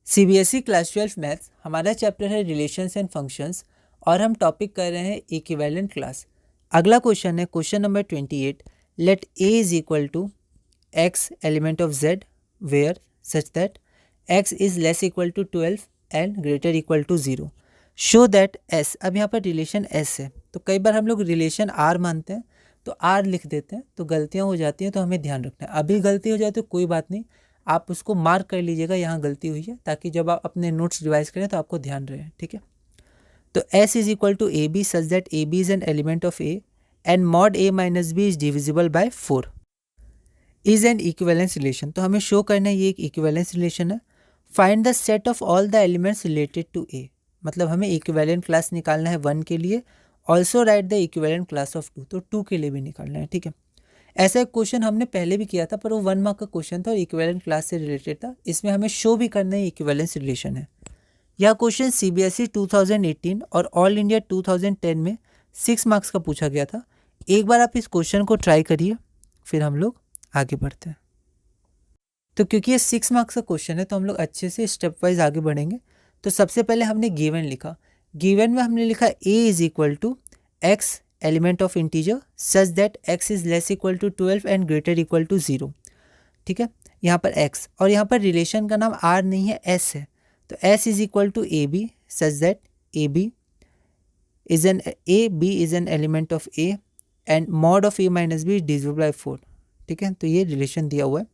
CBSE class 12 maths हमारा chapter है relations and functions और हम टॉपिक कर रहे हैं इक्विवेलेंट क्लास। अगला क्वेश्चन है question number 28। Let a is equal to x element of z where such that x is less equal to 12 and greater equal to 0। Show that s, अब यहाँ पर रिलेशन एस है तो कई बार हम लोग रिलेशन आर मानते हैं तो आर लिख देते हैं तो गलतियाँ हो जाती हैं, तो हमें ध्यान रखना है। अभी गलती हो जाए तो कोई बात नहीं, आप उसको मार्क कर लीजिएगा यहाँ गलती हुई है, ताकि जब आप अपने नोट्स रिवाइज करें तो आपको ध्यान रहे। ठीक है, तो S is equal to a b such that a b is an element of A and mod a minus b is divisible by 4 is an equivalence relation. तो हमें शो करना है ये एक इक्विवेलेंस रिलेशन है। Find the set of all the elements related to a, मतलब हमें equivalent class निकालना है 1 के लिए। Also write the equivalent class of 2, तो 2 के लिए भी निकालना है। ठीक है, ऐसा एक क्वेश्चन हमने पहले भी किया था पर वो 1 मार्क का क्वेश्चन था और इक्विवेलेंट क्लास से रिलेटेड था। इसमें हमें शो भी करना है इक्विवेलेंस रिलेशन है। यह क्वेश्चन सीबीएसई 2018 और ऑल इंडिया 2010 में 6 मार्क्स का पूछा गया था। एक बार आप इस क्वेश्चन को ट्राई करिए, फिर हम लोग आगे बढ़ते हैं। तो क्योंकि ये 6 मार्क्स का क्वेश्चन है तो हम लोग अच्छे से स्टेप वाइज आगे बढ़ेंगे। तो सबसे पहले हमने गिवन लिखा। गिवन में हमने लिखा A is equal to x element of integer such that x is less equal to 12 and greater equal to 0। ठीक है, यहाँ पर x और यहाँ पर रिलेशन का नाम r नहीं है, s है। तो s is equal to a b such that a b is an element of a and mod of a minus b is divisible by 4। ठीक है, तो ये रिलेशन दिया हुआ है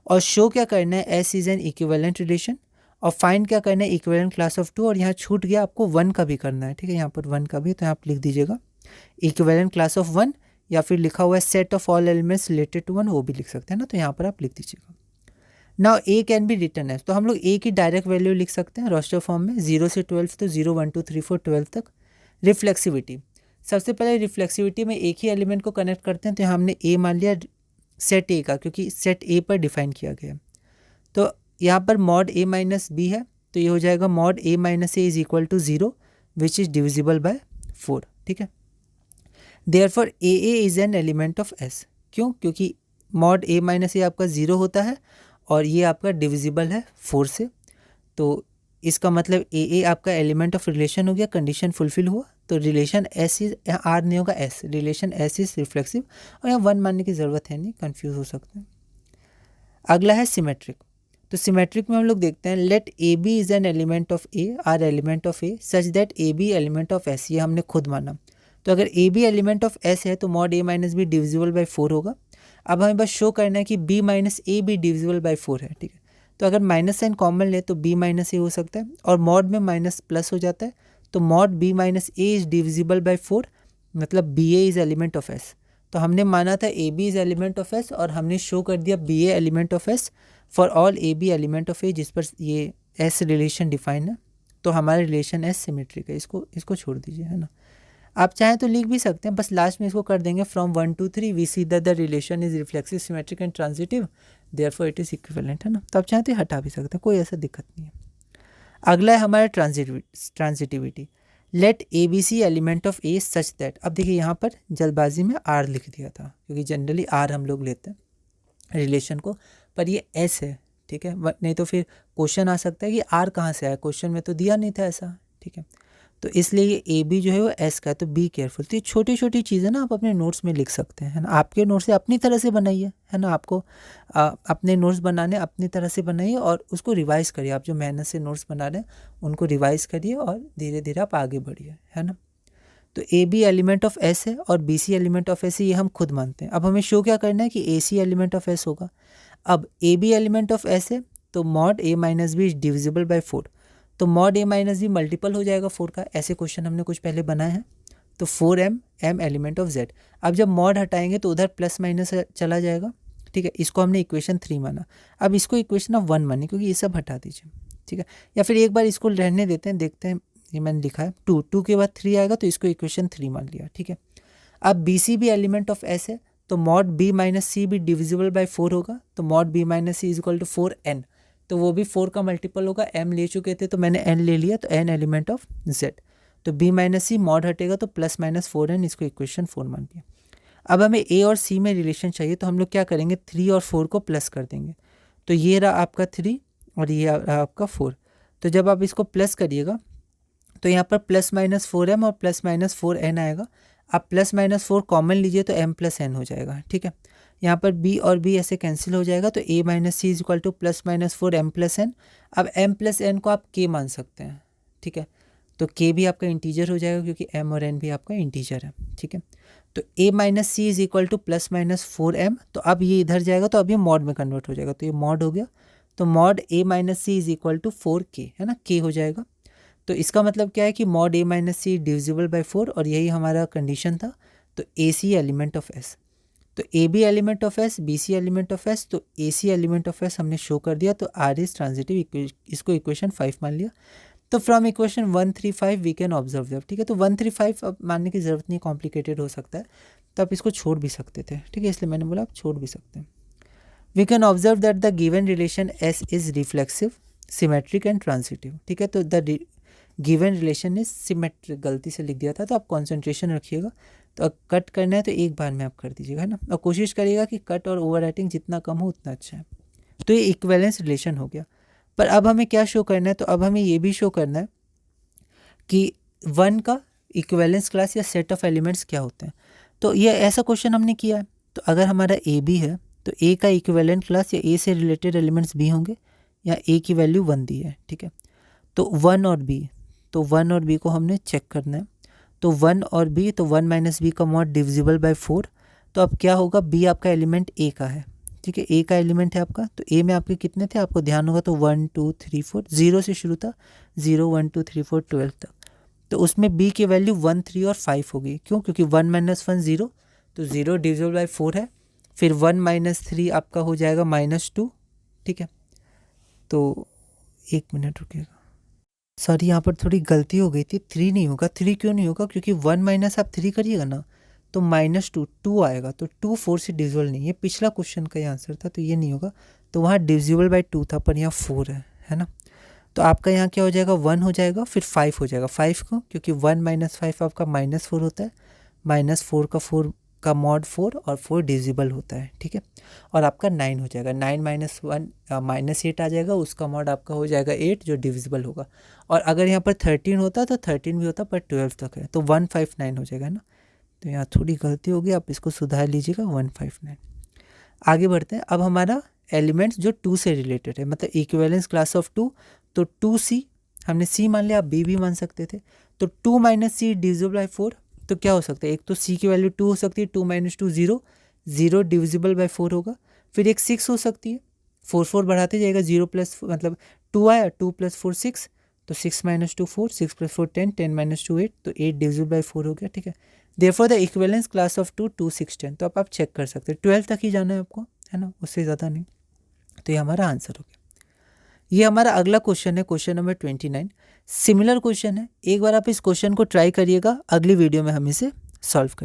और शो क्या करना है, s is an equivalent relation और फाइंड क्या करना है, इक्विवेलेंट क्लास ऑफ 2। और यहाँ छूट गया, आपको 1 का भी करना है। ठीक है, यहाँ पर 1 का भी, तो यहाँ आप लिख दीजिएगा इक्विवेलेंट क्लास ऑफ 1, या फिर लिखा हुआ है set of all elements related to 1, वो भी लिख सकते हैं ना, तो यहाँ पर आप लिख दीजिएगा। Now a can be written as, तो हम लोग ए की डायरेक्ट वैल्यू लिख सकते हैं रोस्टर फॉर्म में 0 से 12, तो 0 1 2 3 4 12 तक। रिफ्लेक्सिविटी, सबसे पहले रिफ्लेक्सिविटी में एक ही एलिमेंट को कनेक्ट करते हैं, तो यहाँ हमने ए मान लिया सेट ए का, क्योंकि सेट ए पर डिफाइन किया गया। तो यहाँ पर मॉड ए माइनस बी है, तो ये हो जाएगा mod a minus a is equal to 0 which is divisible by 4। ठीक है, therefore a is an element of s. क्यों? क्योंकि मॉड ए माइनस ए आपका 0 होता है और ये आपका डिविजिबल है 4 से, तो इसका मतलब ए आपका एलिमेंट ऑफ रिलेशन हो गया, कंडीशन फुलफिल हुआ। तो रिलेशन एस इज, आर नहीं होगा S, relation S is reflexive, और यहाँ 1 मानने की ज़रूरत है नहीं, कन्फ्यूज़ हो सकते हैं। अगला है सिमेट्रिक। तो सिमेट्रिक में हम लोग देखते हैं let a b is an element of a or element of a such that a b element of s, ये हमने खुद माना। तो अगर a b element of s है तो mod a minus b divisible by 4 होगा। अब हमें बस शो करना है कि बी माइनस ए भी डिविजिबल बाय 4 है। ठीक है, तो अगर माइनस साइन कॉमन ले तो बी माइनस ए हो सकता है, और मॉड में माइनस प्लस हो जाता है, तो mod b minus a is divisible by 4, मतलब b a is element of S. तो हमने माना था a b is element of S और हमने शो कर दिया b a element of S for all a b element of A, जिस पर ये एस रिलेशन डिफाइन है। तो हमारा रिलेशन एस सिमेट्रिक है, इसको छोड़ दीजिए, है ना। आप चाहें तो लिख भी सकते हैं, बस लास्ट में इसको कर देंगे from 1 to 3 we see the relation is reflexive symmetric and transitive therefore it is equivalent, है ना। तो आप चाहें तो हटा भी सकते हैं, कोई ऐसा दिक्कत नहीं है। अगला है हमारा transitivity. Let a b c element of a such that, अब देखिए यहाँ पर जल्दबाजी में आर लिख दिया था, क्योंकि जनरली आर हम लोग लेते हैं रिलेशन को, पर ये एस है। ठीक है, नहीं तो फिर क्वेश्चन आ सकता है कि आर कहाँ से आया, क्वेश्चन में तो दिया नहीं था ऐसा। ठीक है, तो इसलिए ये ए बी जो है वो एस का है, तो बी केयरफुल। तो ये छोटी छोटी चीज़ें ना आप अपने नोट्स में लिख सकते हैं, है ना। आपके नोट्स से अपनी तरह से बनाइए, है ना। आपको अपने नोट्स बनाने अपनी तरह से बनाइए और उसको रिवाइज़ करिए। आप जो मेहनत से नोट्स बना रहे हैं उनको रिवाइज़ करिए और धीरे धीरे आप आगे बढ़िए, है ना। तो a b element of s है और b c element of s है, ये हम खुद मानते हैं। अब हमें शो क्या करना है कि a c element of s होगा। अब a b element of s है तो mod a minus b is divisible by 4, तो mod a minus b multiple हो जाएगा 4 का। ऐसे क्वेश्चन हमने कुछ पहले बनाए हैं। तो 4m m element of z। अब जब मॉड हटाएंगे तो उधर प्लस माइनस चला जाएगा। ठीक है, इसको हमने इक्वेशन 3 माना। अब इसको इक्वेशन ऑफ 1 मानिए, क्योंकि ये सब हटा दीजिए। ठीक है, या फिर एक बार इसको रहने देते हैं, देखते हैं। ये मैंने लिखा है 2 के बाद 3 आएगा, तो इसको इक्वेशन 3 मान लिया। ठीक है, अब बी सी भी एलिमेंट ऑफ एस है, तो मॉड बी माइनस सी भी डिविजिबल बाय 4 होगा। तो mod b minus c is equal to 4n, तो वो भी 4 का मल्टीपल होगा। m ले चुके थे तो मैंने n ले लिया, तो n एलिमेंट ऑफ z। तो b माइनस सी मॉड हटेगा तो प्लस माइनस 4n, इसको इक्वेशन 4 मान लिया। अब हमें a और c में रिलेशन चाहिए, तो हम लोग क्या करेंगे, 3 और 4 को प्लस कर देंगे। तो ये रहा आपका 3 और ये रहा आपका 4। तो जब आप इसको प्लस करिएगा तो यहाँ पर +-4m और +-4n आएगा। आप +-4 कॉमन लीजिए तो m+n हो जाएगा, ठीक है। यहाँ पर b और b ऐसे कैंसिल हो जाएगा तो a - c = +-4m+n। अब m+n को आप k मान सकते हैं, ठीक है। तो k भी आपका इंटीजर हो जाएगा क्योंकि m और n भी आपका इंटीजर है, ठीक है। तो a - c = +-4m। तो अब ये इधर जाएगा तो अब ये मॉड में कन्वर्ट हो जाएगा, तो ये मॉड हो गया। तो मॉड a - c = 4k, है ना, k हो जाएगा। तो इसका मतलब क्या है कि mod a - c divisible by 4, और यही हमारा कंडीशन था। तो AC एलिमेंट ऑफ S, तो AB element of S, BC element of S, तो AC एलिमेंट ऑफ S हमने शो कर दिया। तो R इज ट्रांजिटिव, इसको इक्वेशन 5 मान लिया। तो from equation 135 we can observe that, ठीक है। तो 135 अब मानने की ज़रूरत नहीं, कॉम्प्लिकेटेड हो सकता है, तो आप इसको छोड़ भी सकते थे, ठीक है, इसलिए मैंने बोला आप छोड़ भी सकते हैं। We can observe that the given relation S is reflexive, symmetric and transitive, ठीक है। तो the given relation is symmetric, गलती से लिख दिया था, तो आप कॉन्सेंट्रेशन रखिएगा। तो कट करना है तो एक बार में आप कर दीजिएगा, है ना, और कोशिश करिएगा कि कट और ओवर राइटिंग जितना कम हो उतना अच्छा है। तो ये इक्विवेलेंस रिलेशन हो गया। पर अब हमें क्या शो करना है, तो अब हमें ये भी शो करना है कि 1 का इक्विवेलेंस क्लास या सेट ऑफ एलिमेंट्स क्या होते हैं। तो ये ऐसा क्वेश्चन हमने किया है। तो अगर हमारा ए बी है तो ए का इक्विवेलेंट क्लास या ए से रिलेटेड एलिमेंट्स बी होंगे, या ए की वैल्यू 1 दी है, ठीक है। तो 1 और बी, तो 1 और बी को हमने चेक करना है। तो 1 और बी, तो 1 - बी का मॉड डिविजिबल बाय 4। तो अब क्या होगा, बी आपका एलिमेंट ए का है, ठीक है, ए का एलिमेंट है आपका। तो ए में आपके कितने थे, आपको ध्यान होगा, तो 1 2 3 4, 0 से शुरू था, 0 1 2 3 4 12 तक। तो उसमें बी की वैल्यू 1 3 और 5 होगी, क्यों, क्योंकि 1 - 1 0, तो 0 डिविजिबल बाय 4 है। फिर 1 - 3 आपका हो जाएगा -2, ठीक है। तो एक मिनट रुकिएगा, सॉरी यहाँ पर थोड़ी गलती हो गई थी, 3 नहीं होगा। 3 क्यों नहीं होगा, क्योंकि 1 - आप 3 करिएगा ना तो -2 आएगा, तो 2 4 से डिविजिबल नहीं है। पिछला क्वेश्चन का ये आंसर था, तो ये नहीं होगा। तो वहाँ डिविजिबल बाय 2 था, पर यहाँ 4 है ना। तो आपका यहाँ क्या हो जाएगा, 1 हो जाएगा, फिर 5 हो जाएगा। 5 को, क्योंकि 1 - 5 आपका -4 होता है, -4 का मॉड 4, और 4 डिविजिबल होता है, ठीक है। और आपका 9 हो जाएगा, 9 - 1 -8 आ जाएगा, उसका मॉड आपका हो जाएगा 8 जो डिविजिबल होगा। और अगर यहाँ पर 13 होता तो 13 भी होता, पर 12 तक है, तो 159 हो जाएगा ना। तो यहाँ थोड़ी गलती होगी, आप इसको सुधार लीजिएगा, 159। आगे बढ़ते हैं। अब हमारा एलिमेंट्स जो 2 से रिलेटेड है, मतलब इक्विवेलेंस क्लास ऑफ 2, तो 2c हमने c मान लिया, आप b भी मान सकते थे। तो 2 - c डिविजिबल बाय 4, तो क्या हो सकता है, एक तो c की वैल्यू 2 हो सकती है, 2 - 2 0, 0 डिविजिबल बाय 4 होगा। फिर एक 6 हो सकती है, 4 4 बढ़ाते जाएगा, 0 प्लस मतलब 2 आया, 2 + 4 6, तो 6 - 2 4, 6 + 4 10, 10 - 2 8, तो 8 डिविजिबल बाय 4 हो गया, ठीक है। Therefore the equivalence class of 2 2 6 10, तो आप चेक कर सकते हैं, 12 तक ही जाना है आपको, है ना, उससे ज़्यादा नहीं। तो ये हमारा आंसर हो गया। ये हमारा अगला क्वेश्चन है, क्वेश्चन नंबर 29। सिमिलर क्वेश्चन है, एक बार आप इस क्वेश्चन को ट्राई करिएगा, अगली वीडियो में हम इसे सॉल्व करेंगे।